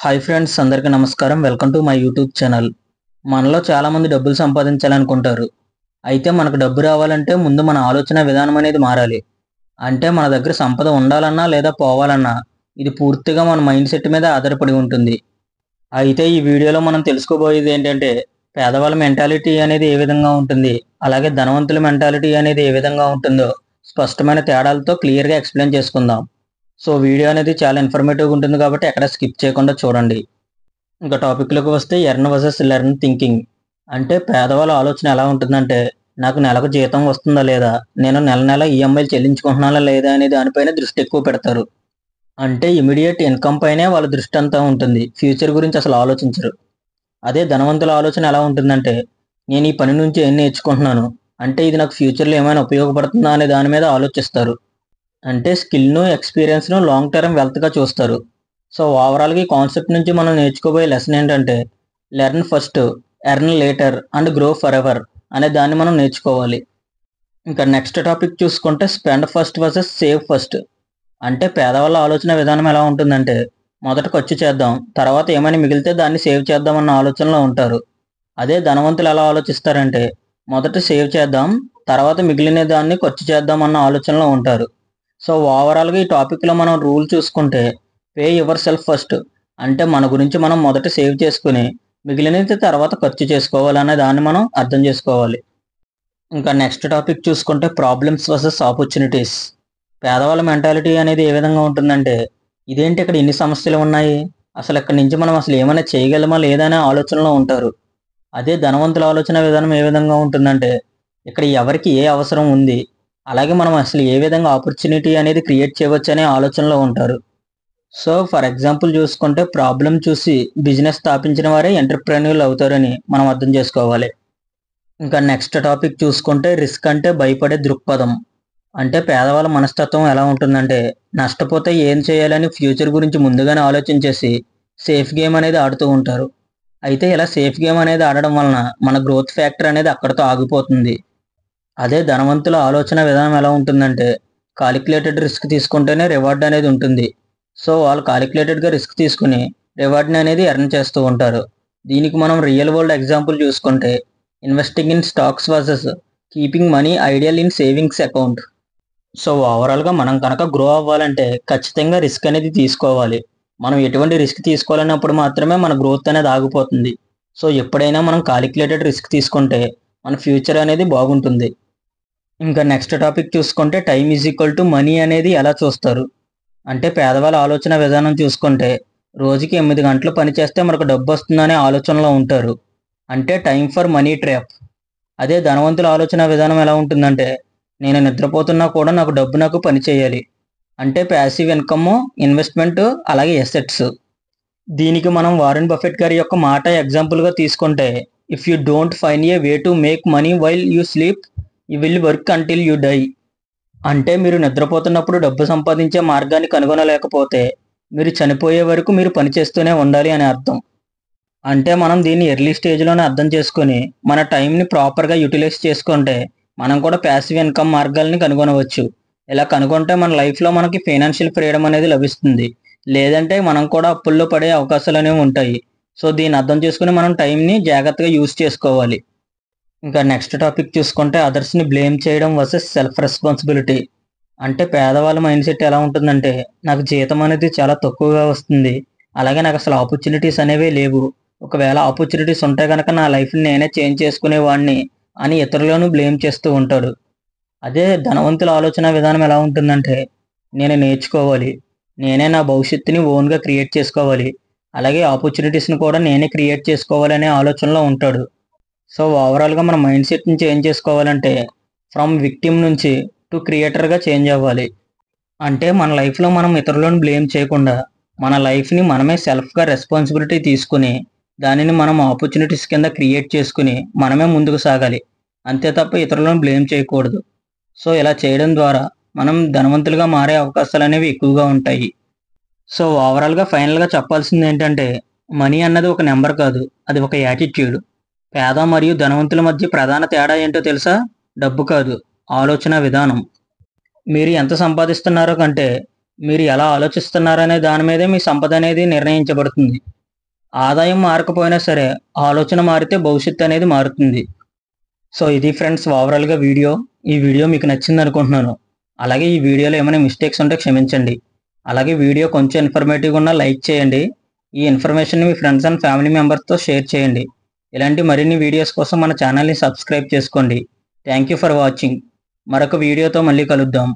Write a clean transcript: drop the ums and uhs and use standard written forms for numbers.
Hi friends, అందరికీ నమస్కారం. Welcome to my YouTube channel. మనలో చాలామంది డబ్బులు సంపాదించాలనుకుంటారు. అయితే మనకు డబ్బు రావాలంటే ముందు మన ఆలోచన విధానం అనేది మారాలి. అంటే మన దగ్గర సంపద ఉండాలన్నా లేదా పోవాలన్నా ఇది పూర్తిగా మన మైండ్ సెట్ మీద ఆధారపడి ఉంటుంది. అయితే ఈ వీడియోలో మనం తెలుసుకోబోయేది ఏంటంటే పేదవాళ్ళ మెంటాలిటీ అనేది ఏ విధంగా ఉంటుంది, అలాగే ధనవంతుల మెంటాలిటీ అనేది ఏ విధంగా ఉంటుందో స్పష్టమైన తేడాలతో క్లియర్గా ఎక్స్ప్లెయిన్ చేసుకుందాం. సో వీడియో అనేది చాలా ఇన్ఫర్మేటివ్గా ఉంటుంది కాబట్టి ఎక్కడ స్కిప్ చేయకుండా చూడండి. ఇంకా టాపిక్లోకి వస్తే ఎర్న్ వర్సెస్ లెర్న్ థింకింగ్. అంటే పేదవాళ్ళ ఆలోచన ఎలా ఉంటుందంటే, నాకు నెలకు జీతం వస్తుందా లేదా, నేను నెల నెల ఈఎంఐలు చెల్లించుకుంటున్నానా లేదా అనే దానిపైన దృష్టి ఎక్కువ పెడతారు. అంటే ఇమీడియట్ ఇన్కమ్ పైనే వాళ్ళ దృష్టి అంతా ఉంటుంది, ఫ్యూచర్ గురించి అసలు ఆలోచించరు. అదే ధనవంతుల ఆలోచన ఎలా ఉంటుందంటే, నేను ఈ పని నుంచి ఏం నేర్చుకుంటున్నాను, అంటే ఇది నాకు ఫ్యూచర్లో ఏమైనా ఉపయోగపడుతుందా అనే దాని మీద ఆలోచిస్తారు. అంటే స్కిల్ను ఎక్స్పీరియన్స్ను లాంగ్ టర్మ్ వెల్త్గా చూస్తారు. సో ఓవరాల్గా ఈ కాన్సెప్ట్ నుంచి మనం నేర్చుకోబోయే లెసన్ ఏంటంటే, learn first, earn later and grow for ever అనే దాన్ని మనం నేర్చుకోవాలి. ఇంకా నెక్స్ట్ టాపిక్ చూసుకుంటే spend first versus save first. అంటే పేదవాళ్ళ ఆలోచన విధానం ఎలా ఉంటుందంటే, మొదట ఖర్చు చేద్దాం, తర్వాత ఏమైనా మిగిలితే దాన్ని సేవ్ చేద్దామన్న ఆలోచనలో ఉంటారు. అదే ధనవంతులు ఎలా ఆలోచిస్తారంటే, మొదట సేవ్ చేద్దాం, తర్వాత మిగిలిన దాన్ని ఖర్చు చేద్దామన్న ఆలోచనలో ఉంటారు. సో ఓవరాల్గా ఈ టాపిక్లో మనం రూల్ చూసుకుంటే, పే యువర్ సెల్ఫ్ ఫస్ట్. అంటే మన గురించి మనం మొదట సేవ్ చేసుకుని మిగిలినది తర్వాత ఖర్చు చేసుకోవాలనే దాన్ని మనం అర్థం చేసుకోవాలి. ఇంకా నెక్స్ట్ టాపిక్ చూసుకుంటే ప్రాబ్లమ్స్ వర్సెస్ ఆపర్చునిటీస్. పేదవాళ్ళ మెంటాలిటీ అనేది ఏ విధంగా ఉంటుందంటే, ఇదేంటి ఇక్కడ ఇన్ని సమస్యలు ఉన్నాయి, అసలు ఇక్కడి నుంచి మనం అసలు ఏమైనా చేయగలమా లేదా అనే ఆలోచనలో ఉంటారు. అదే ధనవంతుల ఆలోచన విధానం ఏ విధంగా ఉంటుందంటే, ఇక్కడ ఎవరికి ఏ అవసరం ఉంది, అలాగే మనం అసలు ఏ విధంగా ఆపర్చునిటీ అనేది క్రియేట్ చేయవచ్చు అనే ఆలోచనలో ఉంటారు. సో ఫర్ ఎగ్జాంపుల్ చూసుకుంటే, ప్రాబ్లం చూసి బిజినెస్ స్థాపించిన వారే ఎంటర్ప్రెన్యూర్లు అవుతారని మనం అర్థం చేసుకోవాలి. ఇంకా నెక్స్ట్ టాపిక్ చూసుకుంటే రిస్క్ అంటే భయపడే దృక్పథం. అంటే పేదవాళ్ళ మనస్తత్వం ఎలా ఉంటుందంటే, నష్టపోతే ఏం చేయాలని ఫ్యూచర్ గురించి ముందుగానే ఆలోచించేసి సేఫ్ గేమ్ అనేది ఆడుతూ ఉంటారు. అయితే ఇలా సేఫ్ గేమ్ అనేది ఆడడం వలన మన గ్రోత్ ఫ్యాక్టర్ అనేది అక్కడితో ఆగిపోతుంది. అదే ధనవంతుల ఆలోచన విధానం ఎలా ఉంటుందంటే, కాలిక్యులేటెడ్ రిస్క్ తీసుకుంటేనే రివార్డ్ అనేది ఉంటుంది. సో వాళ్ళు కాలిక్యులేటెడ్గా రిస్క్ తీసుకుని రివార్డ్ని అనేది ఎర్న్ చేస్తూ ఉంటారు. దీనికి మనం రియల్ వరల్డ్ ఎగ్జాంపుల్ చూసుకుంటే, investing in stocks versus keeping money ideal in savings account. So ఓవరాల్గా మనం కనుక గ్రో అవ్వాలంటే ఖచ్చితంగా రిస్క్ అనేది తీసుకోవాలి. మనం ఎటువంటి రిస్క్ తీసుకోవాలన్నప్పుడు మాత్రమే మన గ్రోత్ అనేది ఆగిపోతుంది. సో ఎప్పుడైనా మనం కాలిక్యులేటెడ్ రిస్క్ తీసుకుంటే మన ఫ్యూచర్ అనేది బాగుంటుంది. ఇంకా నెక్స్ట్ టాపిక్ చూసుకుంటే time is equal to money అనేది ఎలా చూస్తారు. అంటే పేదవాళ్ళ ఆలోచన విధానం చూసుకుంటే, రోజుకి 8 గంటలు పని చేస్తే మనకు డబ్బు వస్తుందనే ఆలోచనలో ఉంటారు. అంటే టైం ఫర్ మనీ ట్రాప్. అదే ధనవంతుల ఆలోచన విధానం ఎలా ఉంటుందంటే, నేను నిద్రపోతున్నా కూడా నాకు పని చేయాలి. అంటే ప్యాసివ్ ఇన్కమ్, ఇన్వెస్ట్మెంట్, అలాగే ఎసెట్స్. దీనికి మనం వారెన్ బఫెట్ గారి యొక్క మాట ఎగ్జాంపుల్గా తీసుకుంటే, if you don't find a way to make money while you sleep, you will work until you die. అంటే మీరు నిద్రపోతున్నప్పుడు డబ్బు సంపాదించే మార్గాన్ని కనుగొనలేకపోతే మీరు చనిపోయే వరకు మీరు పనిచేస్తూనే ఉండాలి అని అర్థం. అంటే మనం దీన్ని ఎర్లీ స్టేజ్లోనే అర్థం చేసుకొని మన టైంని ప్రాపర్గా యూటిలైజ్ చేసుకుంటే మనం కూడా ప్యాసివ్ ఇన్కమ్ మార్గాల్ని కనుగొనవచ్చు. ఇలా కనుగొంటే మన లైఫ్లో మనకి ఫైనాన్షియల్ ఫ్రీడమ్ అనేది లభిస్తుంది. లేదంటే మనం కూడా అప్పుల్లో పడే అవకాశాలు అనేవి ఉంటాయి. సో దీన్ని అర్థం చేసుకుని మనం టైంని జాగ్రత్తగా యూజ్ చేసుకోవాలి. ఇంకా నెక్స్ట్ టాపిక్ చూసుకుంటే అదర్స్ని బ్లేమ్ చేయడం వర్సెస్ సెల్ఫ్ రెస్పాన్సిబిలిటీ. అంటే పేదవాళ్ళ మైండ్ సెట్ ఎలా ఉంటుందంటే, నాకు జీతం అనేది చాలా తక్కువగా వస్తుంది, అలాగే నాకు అసలు ఆపర్చునిటీస్ అనేవి లేవు, ఒకవేళ ఆపర్చునిటీస్ ఉంటే కనుక నా లైఫ్ని నేనే చేంజ్ చేసుకునేవాడిని అని ఇతరులను బ్లేమ్ చేస్తూ ఉంటాడు. అదే ధనవంతుల ఆలోచన విధానం ఎలా ఉంటుందంటే, నేను నేర్చుకోవాలి, నేనే నా భవిష్యత్తుని ఓన్గా క్రియేట్ చేసుకోవాలి, అలాగే ఆపర్చునిటీస్ని కూడా నేనే క్రియేట్ చేసుకోవాలి అనే ఆలోచనలో ఉంటాడు. సో ఓవరాల్గా మన మైండ్ సెట్ని చేంజ్ చేసుకోవాలంటే ఫ్రమ్ విక్టిమ్ నుంచి టు క్రియేటర్గా చేంజ్ అవ్వాలి. అంటే మన లైఫ్లో మనం ఇతరులను బ్లేమ్ చేయకుండా మన లైఫ్ని మనమే సెల్ఫ్గా రెస్పాన్సిబిలిటీ తీసుకుని దానిని మనం ఆపర్చునిటీస్ కింద క్రియేట్ చేసుకుని మనమే ముందుకు సాగాలి. అంతే తప్ప ఇతరులను బ్లేమ్ చేయకూడదు. సో ఇలా చేయడం ద్వారా మనం ధనవంతులుగా మారే అవకాశాలు అనేవి ఎక్కువగా ఉంటాయి. సో ఓవరాల్గా ఫైనల్గా చెప్పాల్సింది ఏంటంటే, మనీ అన్నది ఒక నెంబర్ కాదు, అది ఒక యాటిట్యూడ్. పేద మరియు ధనవంతుల మధ్య ప్రధాన తేడా ఏంటో తెలుసా? డబ్బు కాదు, ఆలోచన విధానం. మీరు ఎంత సంపాదిస్తున్నారో కంటే మీరు ఎలా ఆలోచిస్తున్నారనే దాని మీదే మీ సంపద అనేది నిర్ణయించబడుతుంది. ఆదాయం మారకపోయినా సరే, ఆలోచన మారితే భవిష్యత్తు అనేది మారుతుంది. సో ఇది ఫ్రెండ్స్ ఓవరాల్‌గా వీడియో. ఈ వీడియో మీకు నచ్చిందనుకుంటున్నాను. అలాగే ఈ వీడియోలో ఏమైనా మిస్టేక్స్ ఉంటే క్షమించండి. అలాగే వీడియో కొంచెం ఇన్ఫర్మేటివ్‌గా ఉన్నా లైక్ చేయండి. ఈ ఇన్ఫర్మేషన్‌ని మీ ఫ్రెండ్స్ అండ్ ఫ్యామిలీ మెంబర్స్‌తో షేర్ చేయండి. ఇలాంటి మరిన్ని వీడియోస్ కోసం మన ఛానల్‌ని సబ్స్క్రైబ్ చేసుకోండి. Thank you for watching. మరొక వీడియోతో మళ్ళీ కలుద్దాం.